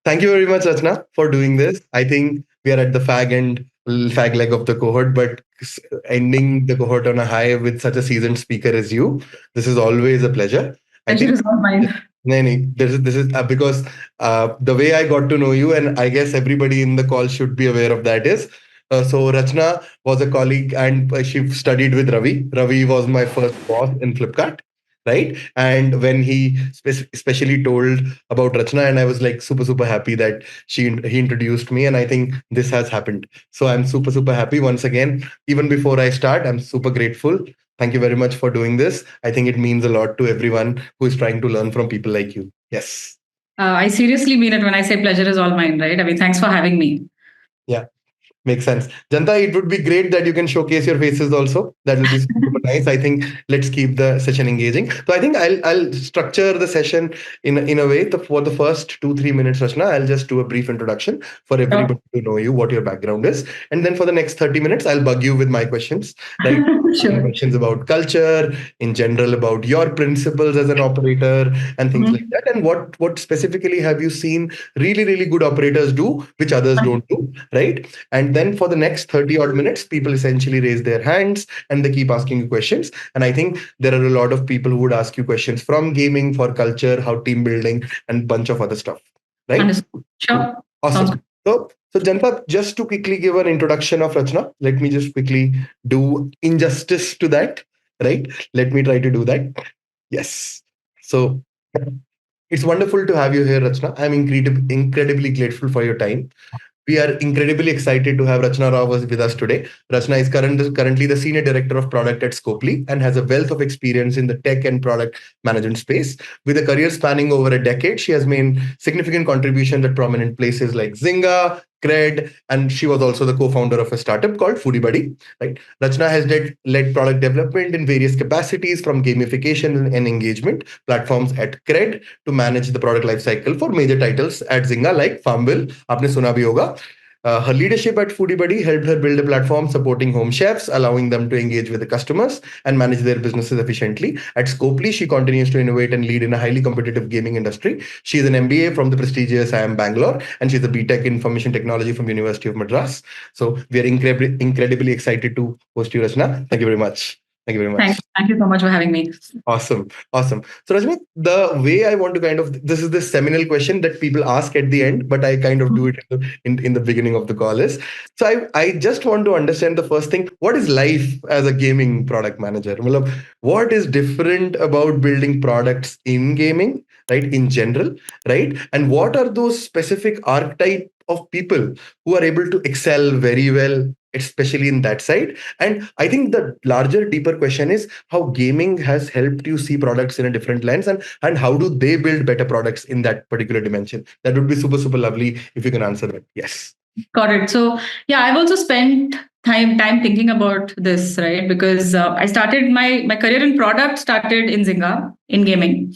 Thank you very much, Rachna, for doing this. I think we are at the fag leg of the cohort, but ending the cohort on a high with such a seasoned speaker as you, this is always a pleasure. I Pleasure think is all mine. no, no, this is because the way I got to know you, and I guess everybody in the call should be aware of that is. So Rachna was a colleague, and she studied with Ravi. Ravi was my first boss in Flipkart, right? And when he especially told about Rachna, and I was like super happy that he introduced me, and I think this has happened. So I'm super happy once again. Even before I start, I'm super grateful. Thank you very much for doing this. I think it means a lot to everyone who is trying to learn from people like you. Yes. I seriously mean it when I say pleasure is all mine, right? I mean, thanks for having me. Yeah. Makes sense. Janta, it would be great that you can showcase your faces also. That will be super nice. I think let's keep the session engaging. So I think I'll structure the session in a way. For the first 2-3 minutes, Rachna, I'll just do a brief introduction for Sure. everybody to know you, what your background is, and then for the next 30 minutes, I'll bug you with my questions, like asking Sure. questions about culture in general, about your principles as an operator, and things like Mhm. that. And what specifically have you seen really good operators do, which others don't do, right? And then for the next 30 odd minutes, people essentially raise their hands and they keep asking you questions. And I think there are a lot of people who would ask you questions from gaming, for culture, how team building, and bunch of other stuff. Right? Understood. Sure. Sounds Awesome. good. So Janpat, just to quickly give an introduction of Rachna, let me just quickly do injustice to that. Right? Let me try to do that. Yes. So it's wonderful to have you here, Rachna. I'm incredibly grateful for your time. We are incredibly excited to have Rachna Rao with us today. Rachna is currently the Senior Director of Product at Scopely and has a wealth of experience in the tech and product management space. With a career spanning over a decade, she has made significant contributions at prominent places like Zynga, Cred, and she was also the co-founder of a startup called Foodie Buddy. Right? Rachna has led product development in various capacities, from gamification and engagement platforms at Cred to manage the product lifecycle for major titles at Zynga like Farmville. आपने सुना भी होगा. Her leadership at Foodie Buddy helped her build a platform supporting home chefs, allowing them to engage with the customers and manage their businesses efficiently. At Scopely, she continues to innovate and lead in a highly competitive gaming industry. She is an MBA from the prestigious IIM Bangalore, and she's a BTech in Information Technology from University of Madras. So we are incredibly excited to host you, Rachna. Thank you very much. Thank you very much. Thank you so much for having me. Awesome. Awesome. So, Rajni, the way I want to this is the seminal question that people ask at the end, but I kind of do it in the beginning of the call is. So, I just want to understand the first thing. What is life as a gaming product manager? Matlab, what is different about building products in gaming, right? In general, right? And what are those specific archetype of people who are able to excel very well, especially in that side? And I think the larger, deeper question is how gaming has helped you see products in a different lens, and how do they build better products in that particular dimension. That would be super lovely if you can answer that. Yes. Got it. So yeah, I've also spent time thinking about this, right? Because I started my career in product started in Zynga in gaming,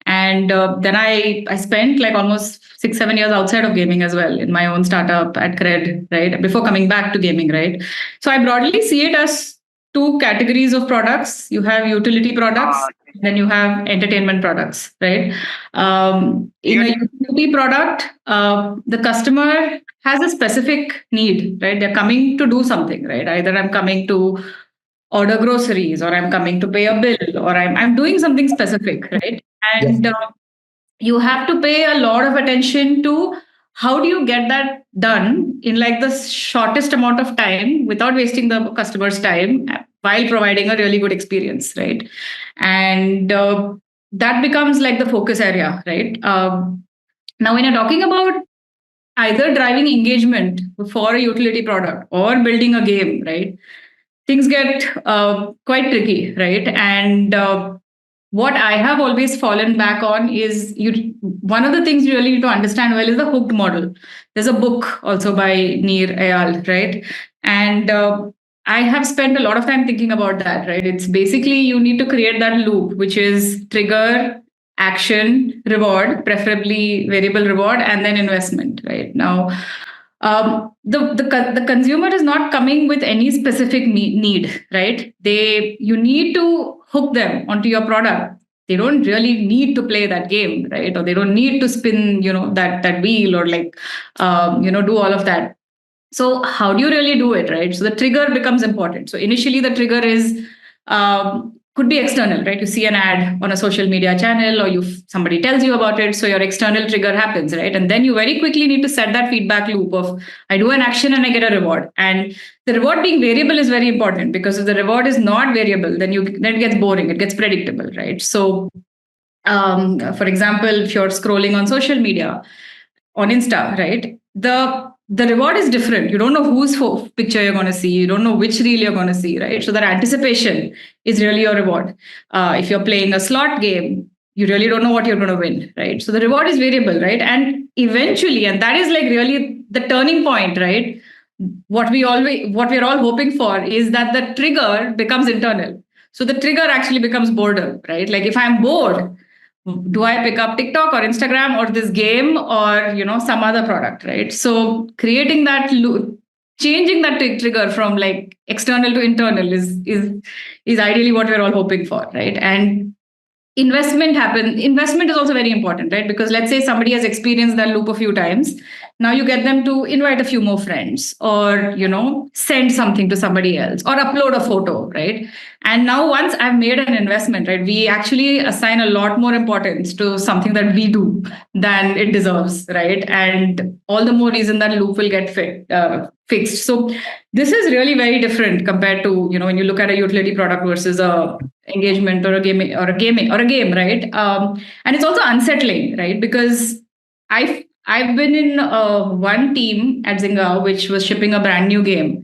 and then I spent like almost 6-7 years outside of gaming as well in my own startup at Cred, right? Before coming back to gaming, right? So I broadly see it as two categories of products. You have utility products, then you have entertainment products, right? In a utility product, the customer has a specific need, right? They're coming to do something, right? Either I'm coming to order groceries, or I'm coming to pay a bill, or I'm doing something specific, right? Yes. And you have to pay a lot of attention to how do you get that done in like the shortest amount of time without wasting the customer's time while providing a really good experience, right? And that becomes like the focus area, right? Now when you're talking about either driving engagement for a utility product or building a game, right? Things get quite tricky, right? And what I have always fallen back on is you. One of the things you really need to understand well is the hooked model. There's a book also by Nir Eyal, right? And I have spent a lot of time thinking about that, right? It's basically you need to create that loop, which is trigger, action, reward, preferably variable reward, and then investment, right? Now, the consumer is not coming with any specific need, right? You need to hook them onto your product. they don't really need to play that game, right? Or they don't need to spin, that wheel, or like, do all of that. So how do you really do it, right? So the trigger becomes important. So initially the trigger is, could be external, right? You see an ad on a social media channel, or somebody tells you about it, so your external trigger happens, right? And then you very quickly need to set that feedback loop of, I do an action and I get a reward. And the reward being variable is very important, because if the reward is not variable, then it gets boring, it gets predictable, right? So for example, if you're scrolling on social media, on Insta, right? The reward is different. You don't know whose picture you're going to see. You don't know which reel you're going to see, right? So that anticipation is really your reward. If you're playing a slot game, you really don't know what you're going to win, right? So the reward is variable, right? And eventually, and that is like really the turning point, right? What we're all hoping for is that the trigger becomes internal. So the trigger actually becomes boredom, right? Like if I'm bored, do I pick up TikTok or Instagram or this game, or some other product, right? So creating that loop, changing that trigger from like external to internal is ideally what we're all hoping for, right? And investment is also very important, right? Because let's say somebody has experienced that loop a few times. Now you get them to invite a few more friends, or send something to somebody else, or upload a photo, right? And now once I've made an investment, right, we actually assign a lot more importance to something that we do than it deserves, right? And all the more reason that loop will get fixed. So this is really very different compared to when you look at a utility product versus a engagement, or a game, right? And it's also unsettling, right? Because I've been in one team at Zynga which was shipping a brand new game,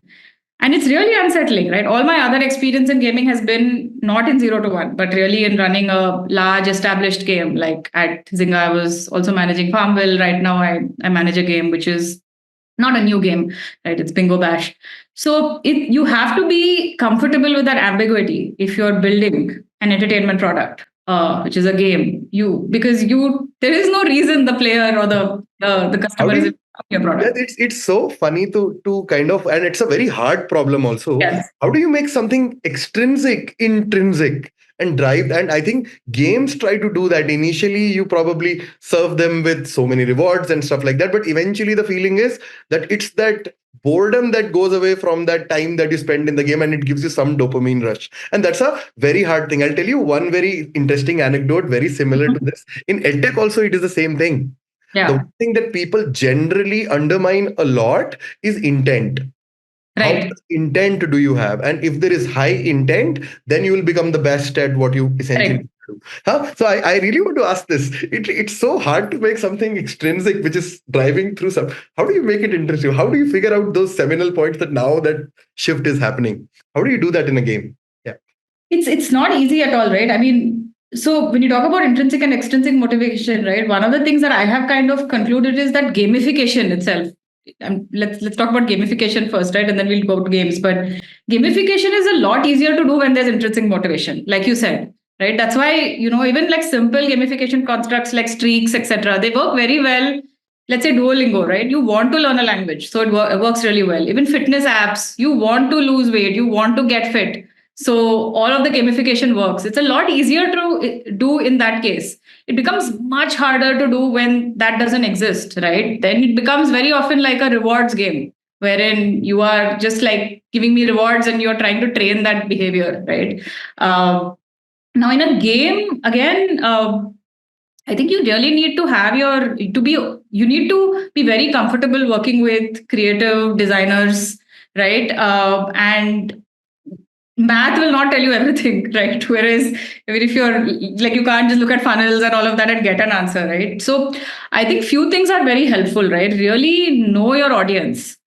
and it's really unsettling, right? All my other experience in gaming has been not in 0 to 1, but really in running a large established game. Like at Zynga, I was also managing Farmville. Right now I manage a game which is not a new game, right? It's Bingo Bash. So you have to be comfortable with that ambiguity if you're building an entertainment product, which is a game. Because there is no reason the player or the How customer do is you? in your Yeah, product. it's so funny to kind of, and it's a very hard problem also. Yes. How do you make something extrinsic intrinsic and drive? And I think games try to do that. Initially, you probably serve them with so many rewards and stuff like that, but eventually the feeling is that it's that boredom that goes away from that time that you spend in the game, and it gives you some dopamine rush. And that's a very hard thing. I'll tell you one very interesting anecdote, very similar to Mhm. this. In edtech also, it is the same thing. The Yeah. one thing that people generally undermine a lot is intent. How Right. much intent do you have? And if there is high intent, then you will become the best at what you essentially Correct. do. Huh? So I really want to ask this. It's so hard to make something extrinsic, which is driving through some. How do you make it interesting? How do you figure out those seminal points that now that shift is happening? How do you do that in a game? Yeah. It's not easy at all, right? I mean, so when you talk about intrinsic and extrinsic motivation, right, one of the things that I have kind of concluded is that gamification itself. Let's talk about gamification first, right, and then we'll go to games. But gamification is a lot easier to do when there's intrinsic motivation, like you said, right? That's why even like simple gamification constructs like streaks, etc., they work very well. Let's say Duolingo, right? You want to learn a language, so it works really well. Even fitness apps, you want to lose weight, you want to get fit, so all of the gamification works. It's a lot easier to do in that case. It becomes much harder to do when that doesn't exist, right? Then it becomes very often like a rewards game, wherein you are just like giving me rewards and you're trying to train that behavior, right? Now in a game, again, I think you really need to have you need to be very comfortable working with creative designers, right? And math will not tell you everything, right? Whereas if you're like, you can't just look at funnels and all of that and get an answer, right? So I think few things are very helpful, right? Really know your audience.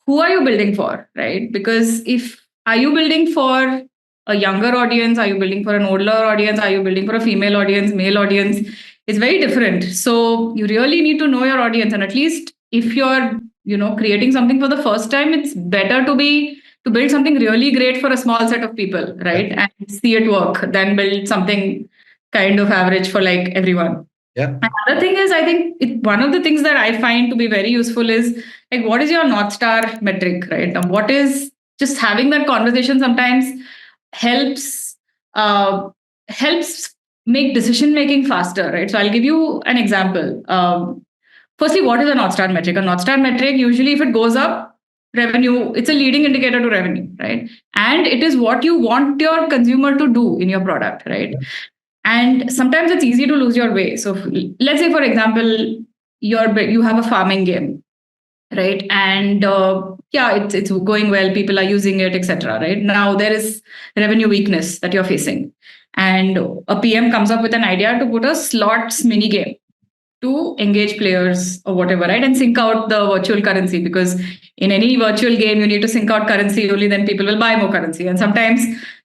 Who are you building for, right? Because if are you building for a younger audience, are you building for an older audience, are you building for a female audience, male audience, it's very different. So you really need to know your audience, and at least if you're creating something for the first time, it's better to build something really great for a small set of people, Yeah. right? And see it work, then build something kind of average for like everyone. Yeah. Another thing is, I think one of the things that I find to be very useful is like, what is your North Star metric, right? And what is just having that conversation sometimes helps, uh, helps make decision making faster, right? So I'll give you an example. Firstly, what is a North Star metric? A North Star metric, usually if it goes up, revenue, it's a leading indicator to revenue, right? And it is what you want your consumer to do in your product, right? And sometimes it's easy to lose your way. So let's say, for example, you have a farming game, right? And yeah, it's going well, people are using it, etc. Right now, there is revenue weakness that you're facing, and a PM comes up with an idea to put a slots mini game to engage players or whatever, right? And sync out the virtual currency, because in any virtual game, you need to sync out currency, only then people will buy more currency. And sometimes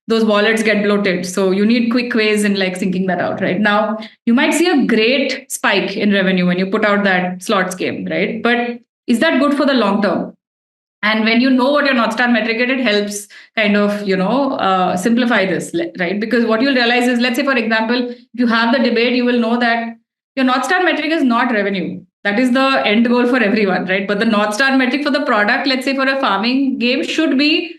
those wallets get bloated. So you need quick ways in like syncing that out, right? Now, you might see a great spike in revenue when you put out that slots game, right? But is that good for the long term? And when you know what your North Star metric is, it helps kind of, simplify this, right? Because what you'll realize is, let's say, for example, if you have the debate, you will know that your North Star metric is not revenue. That is the end goal for everyone, right? But the North Star metric for the product, let's say for a farming game, should be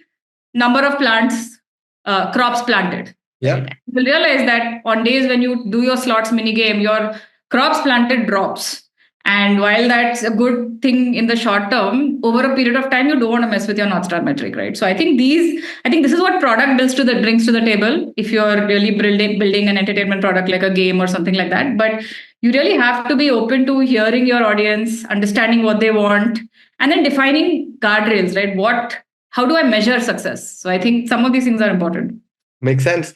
number of plants, crops planted. Yeah. You'll realize that on days when you do your slots mini game, your crops planted drops. And while that's a good thing in the short term, over a period of time, you don't want to mess with your North Star metric, right? So I think this is what product brings to the table. If you're really building an entertainment product like a game or something like that, but you really have to be open to hearing your audience, understanding what they want, and then defining guardrails, right? How do I measure success? So I think some of these things are important. Makes sense.